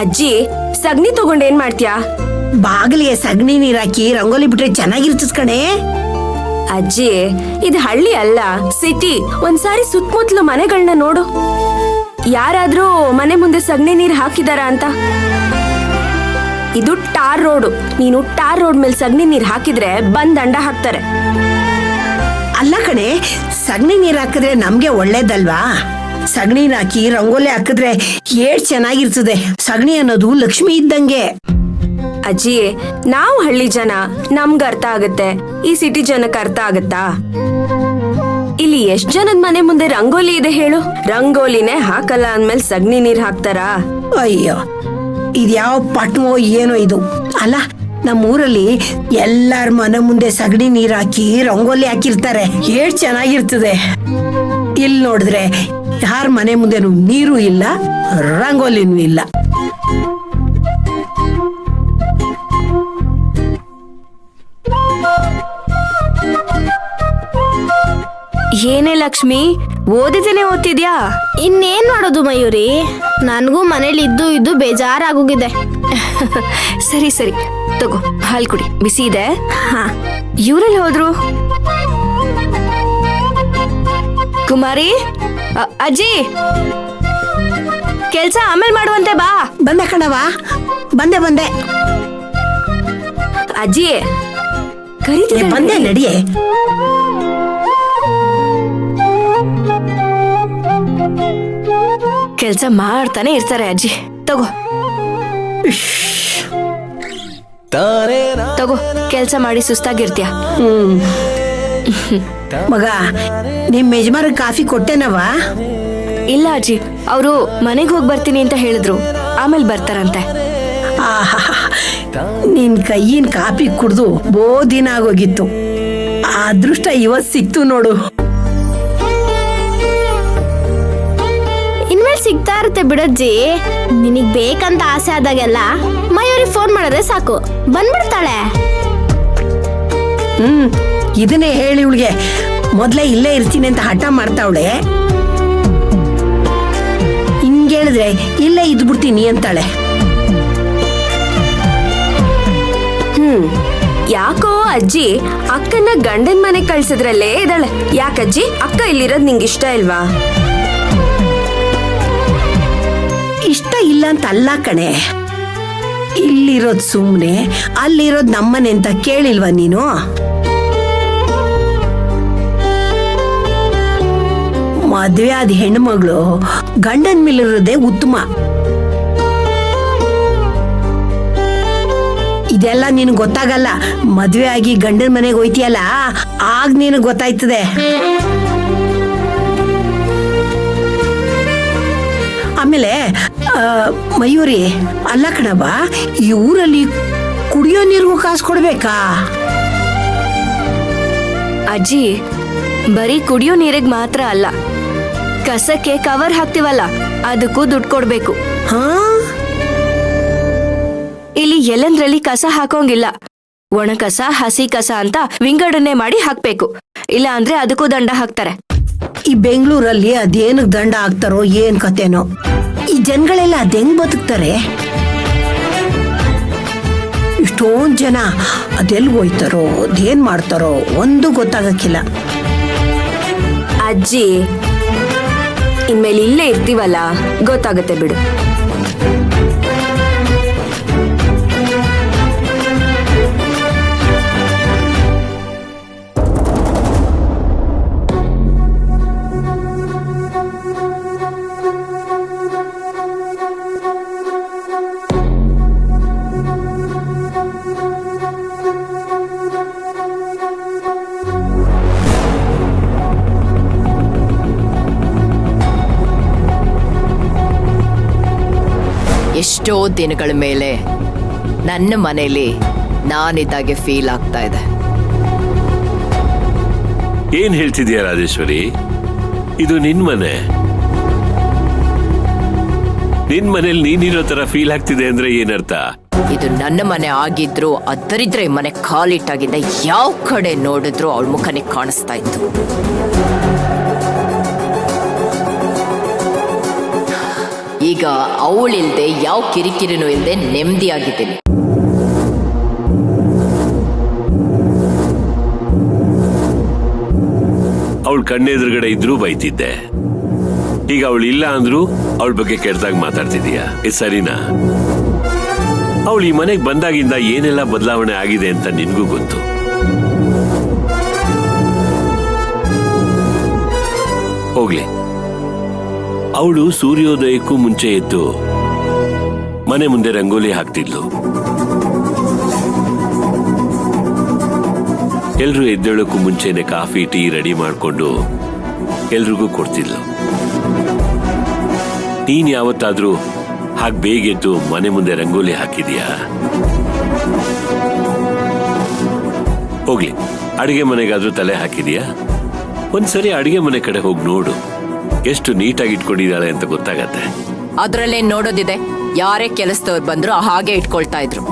ಅಜ್ಜಿ ಸಗಣಿ ತಗೊಂಡ್ ಏನ್ ಮಾಡ್ತೀಯಾ? ಬಾಗಿಲಿಗೆ ಸಗಣಿ ನೀರ್ ಹಾಕಿ ರಂಗೋಲಿ ಬಿಟ್ರೆ ಚೆನ್ನಾಗಿರ್ತದ ಕಣೆ. ಅಜ್ಜಿ ಇದು ಹಳ್ಳಿ ಅಲ್ಲ, ಸಿಟಿ. ಒಂದ್ಸಾರಿ ಸುತ್ತಮುತ್ತಲು ಮನೆಗಳನ್ನ ನೋಡು, ಯಾರಾದ್ರೂ ಮನೆ ಮುಂದೆ ಸಗಣಿ ನೀರ್ ಹಾಕಿದಾರ ಅಂತ? ಇದು ಟಾರ್ ರೋಡ್. ನೀನು ಟಾರ್ ರೋಡ್ ಮೇಲೆ ಸಗಣಿ ನೀರ್ ಹಾಕಿದ್ರೆ ಬಂದ್ ದಂಡ ಹಾಕ್ತಾರೆ. ಅಲ್ಲ ಕಣೆ, ಸಗಣಿ ನೀರ್ ಹಾಕಿದ್ರೆ ನಮ್ಗೆ ಒಳ್ಳೇದಲ್ವಾ? ಸಗಣಿ ಹಾಕಿ ರಂಗೋಲಿ ಹಾಕಿದ್ರೆ ಏಟ್ ಚೆನ್ನಾಗಿರ್ತದೆ. ಸಗಣಿ ಅನ್ನೋದು ಲಕ್ಷ್ಮಿ ಇದ್ದಂಗೆ. ಅಜ್ಜಿ ನಾವು ಹಳ್ಳಿ ಜನ, ನಮ್ಗ ಅರ್ಥ ಆಗತ್ತೆ, ಈ ಸಿಟಿ ಜನಕ್ಕೆ ಅರ್ಥ ಆಗತ್ತಾ? ಇಲ್ಲಿ ಎಷ್ಟ್ ಜನದ ಮನೆ ಮುಂದೆ ರಂಗೋಲಿ ಇದೆ ಹೇಳು? ರಂಗೋಲಿನೇ ಹಾಕಲ್ಲ ಅಂದ್ಮೇಲೆ ಸಗಣಿ ನೀರ್ ಹಾಕ್ತಾರಾ? ಅಯ್ಯೋ, ಇದ್ಯಾವ ಪಟ್ನೋ ಏನೋ ಇದು. ಅಲ್ಲ, ನಮ್ಮೂರಲ್ಲಿ ಎಲ್ಲಾರ ಮನೆ ಮುಂದೆ ಸಗಣಿ ನೀರ್ ಹಾಕಿ ರಂಗೋಲಿ ಹಾಕಿರ್ತಾರೆ, ಏಟ್ ಚೆನ್ನಾಗಿರ್ತದೆ. ಇಲ್ಲಿ ನೋಡಿದ್ರೆ ಯಾರ ಮನೆ ಮುಂದೆನೂ ನೀರು ಇಲ್ಲ, ರಂಗೋಲಿನೂ ಇಲ್ಲ. ಏನೇ ಲಕ್ಷ್ಮಿ, ಓದಿದ್ದೇನೆ ಓದ್ತಿದ್ಯಾ? ಇನ್ನೇನ್ ಮಾಡೋದು ಮಯೂರಿ, ನನಗೂ ಮನೇಲಿ ಇದ್ದು ಬೇಜಾರಾಗೋಗಿದೆ. ಸರಿ ಸರಿ ತಗೋ, ಹಾಲ್ ಕುಡಿ, ಬಿಸಿ ಇದೆ. ಹಾ, ಇವರಲ್ಲಿ ಹೋದ್ರು? ಕುಮಾರಿ, ಅಜ್ಜಿ ಕೆಲ್ಸ ಆಮೇಲೆ ಮಾಡುವಂತೆ ಬಾ. ಬಂದೆ ಕಣವ, ಬಂದೆ. ಅಜ್ಜಿ ಕರೀತಿದ್ದಾಳೆ. ಬಂದೆ, ನಡಿಯೇ. ಕೆಲ್ಸ ಮಾಡ್ತಾನೆ ಇರ್ತಾರೆ ಅಜ್ಜಿ. ತಗೋ ತಗೋ, ಕೆಲ್ಸ ಮಾಡಿ ಸುಸ್ತಾಗಿರ್ತೀಯ. ಮಗ, ನಿಮ್ ಯಜಮಾನ ಕಾಫಿ ಕೊಟ್ಟೆನವ? ಇಲ್ಲ ಅಜ್ಜಿ, ಅವರು ಮನೆಗೆ ಹೋಗಿ ಬರ್ತೀನಿ ಅಂತ ಹೇಳಿದ್ರು, ಆಮೇಲೆ ಬರ್ತಾರಂತೆ. ಆಹಾ, ನಿನ್ ಕೈಯಿನ ಕಾಫಿ ಕುಡ್ದು ಬೋ ದಿನ ಆಗೋಗಿತ್ತು. ಆ ಅದೃಷ್ಟ ಇವತ್ ಸಿಕ್ತು ನೋಡು. ಇನ್ಮೇಲೆ ಸಿಗ್ತಾ ಇರುತ್ತೆ ಬಿಡಜ್ಜಿ. ನಿನಗ್ ಬೇಕಂತ ಆಸೆ ಆದಾಗೆಲ್ಲ ಮಯೂರಿ ಫೋನ್ ಮಾಡಿದ್ರೆ ಸಾಕು, ಬಂದ್ಬಿಡ್ತಾಳೆ. ಇದನ್ನೇ ಹೇಳಿ ಇವಳಿಗೆ, ಮೊದ್ಲೇ ಇಲ್ಲೇ ಇರ್ತೀನಿ ಅಂತ ಹಠ ಮಾಡ್ತಾವಳೆ. ಹಿಂಗೇಳಿದ್ರೆ ಇಲ್ಲೇ ಇದ್ಬಿಡ್ತೀನಿ ಅಂತಾಳೆ. ಯಾಕೋ ಅಜ್ಜಿ ಅಕ್ಕನ ಗಂಡನ್ ಮನೆಗ್ ಕಳ್ಸಿದ್ರಲ್ಲೇ ಇದ್ದಾಳೆ. ಯಾಕಜ್ಜಿ, ಅಕ್ಕ ಇಲ್ಲಿರೋದ್ ನಿಂಗೆ ಇಷ್ಟ ಇಲ್ವಾ? ಇಷ್ಟ ಇಲ್ಲ ಅಂತ ಅಲ್ಲ ಕಣೆ, ಇಲ್ಲಿರೋದ್ ಸುಮ್ನೆ, ಅಲ್ಲಿರೋದ್ ನಮ್ಮನೆ ಅಂತ ಕೇಳಿಲ್ವಾ ನೀನು? ಮದ್ವೆ ಆದ ಹೆಣ್ಮಗಳು ಗಂಡನ್ ಮೇಲಿರೋದೇ ಉತ್ತಮ. ಇದೆಲ್ಲ ನಿನ್ ಗೊತ್ತಾಗಲ್ಲ. ಮದ್ವೆ ಆಗಿ ಗಂಡನ ಮನೆಗೆ ಹೋಯ್ತಿಯಲ್ಲ, ಆಗ ನೀನು ಗೊತ್ತಾಯ್ತದೆ. ಆಮೇಲೆ ಮಯೂರಿ, ಅಲ್ಲ ಕಣವ, ಈ ಊರಲ್ಲಿ ಕುಡಿಯೋ ನೀರಿಗೂ ಕಾಸು ಕೊಡ್ಬೇಕಾ? ಅಜ್ಜಿ ಬರೀ ಕುಡಿಯೋ ನೀರಿಗ್ ಮಾತ್ರ ಅಲ್ಲ, ಕಸಕ್ಕೆ ಕವರ್ ಹಾಕ್ತಿವಲ್ಲ ಅದಕ್ಕೂ ದುಡ್ಡು ಕೊಡ್ಬೇಕು. ಹಾ, ಇಲ್ಲಿ ಎಲ್ಲಂದ್ರಲ್ಲಿ ಕಸ ಹಾಕೋಂಗಿಲ್ಲ. ಒಣ ಕಸ, ಹಸಿ ಕಸ ಅಂತ ವಿಂಗಡಣೆ ಮಾಡಿ ಹಾಕ್ಬೇಕು, ಇಲ್ಲ ಅಂದ್ರೆ ಅದಕ್ಕೂ ದಂಡ ಹಾಕ್ತಾರೆ. ಈ ಬೆಂಗಳೂರಲ್ಲಿ ಅದೇನಕ್ ದಂಡ ಹಾಕ್ತಾರೋ ಏನ್ ಕತೆನೋ. ಈ ಜನಗಳೆಲ್ಲ ಅದೆಂಗ್ ಬದುಕ್ತಾರೆ? ಇಷ್ಟೊಂದ್ ಜನ ಅದೆಲ್ಗ್ ಹೋಯ್ತಾರೋ, ಅದೇನ್ ಮಾಡ್ತಾರೋ ಒಂದು ಗೊತ್ತಾಗಕ್ಕಿಲ್ಲ. ಅಜ್ಜಿ ಇನ್ಮೇಲೆ ಇಲ್ಲೇ ಇರ್ತೀವಲ್ಲ, ಗೊತ್ತಾಗತ್ತೆ ಬಿಡು. ಎಷ್ಟೋ ದಿನಗಳ ಮೇಲೆ ನನ್ನ ಮನೇಲಿ ನಾನಿದ್ದಾಗೆ ಫೀಲ್ ಆಗ್ತಾ ಇದೆ. ಏನ್ ಹೇಳ್ತಿದ್ಯಾ ರಾಜೇಶ್ವರಿ? ಇದು ನಿನ್ ಮನೆ. ನಿನ್ ಮನೇಲಿ ನೀನಿರೋ ತರ ಫೀಲ್ ಆಗ್ತಿದೆ ಅಂದ್ರೆ ಏನರ್ಥ? ಇದು ನನ್ನ ಮನೆ ಆಗಿದ್ರು ಅದರಿದ್ರೆ ಮನೆ ಕಾಲಿಟ್ಟಾಗಿಂದ ಯಾವ ಕಡೆ ನೋಡಿದ್ರು ಅವಳ ಮುಖನೇ ಕಾಣಿಸ್ತಾ ಇತ್ತು. ಈಗ ಅವಳಿಲ್ದೆ ಯಾವ ಕಿರಿಕಿರಿನೂ ಇಲ್ದೆ ನೆಮ್ಮದಿಯಾಗಿದ್ದೀನಿ. ಅವಳು ಕಣ್ಣೆದುರುಗಡೆ ಇದ್ರೂ ಬೈತಿದ್ದೆ. ಈಗ ಅವಳು ಇಲ್ಲ ಅಂದ್ರೂ ಅವಳ ಬಗ್ಗೆ ಕೆಟ್ಟದಾಗ ಮಾತಾಡ್ತಿದೀಯ. ಇದು ಸರಿನಾ? ಅವಳು ಈ ಮನೆಗೆ ಬಂದಾಗಿಂದ ಏನೆಲ್ಲ ಬದಲಾವಣೆ ಆಗಿದೆ ಅಂತ ನಿನ್ಗೂ ಗೊತ್ತು. ಹೋಗ್ಲಿ, ಅವಳು ಸೂರ್ಯೋದಯಕ್ಕೂ ಮುಂಚೆ ಎದ್ದು ಮನೆ ಮುಂದೆ ರಂಗೋಲಿ ಹಾಕ್ತಿದ್ಲು. ಎಲ್ರು ಎದ್ದೇಳಕ್ಕೂ ಮುಂಚೆನೆ ಕಾಫಿ ಟೀ ರೆಡಿ ಮಾಡ್ಕೊಂಡು ಎಲ್ರಿಗೂ ಕೊಡ್ತಿದ್ಲು. ನೀನ್ ಯಾವತ್ತಾದ್ರೂ ಹಾಗೆ ಬೇಗ ಎದ್ದು ಮನೆ ಮುಂದೆ ರಂಗೋಲಿ ಹಾಕಿದೀಯಾ? ಹೋಗ್ಲಿ, ಅಡಿಗೆ ಮನೆಗಾದ್ರೂ ತಲೆ ಹಾಕಿದೀಯಾ? ಒಂದ್ಸರಿ ಅಡಿಗೆ ಮನೆ ಕಡೆ ಹೋಗಿ ನೋಡು, ಎಷ್ಟು ನೀಟಾಗಿ ಇಟ್ಕೊಂಡಿದ್ದಾಳೆ ಅಂತ ಗೊತ್ತಾಗತ್ತೆ. ಅದ್ರಲ್ಲೇನ್ ನೋಡೋದಿದೆ? ಯಾರೇ ಕೆಲಸದವ್ರು ಬಂದ್ರು ಹಾಗೆ ಇಟ್ಕೊಳ್ತಾ ಇದ್ರು.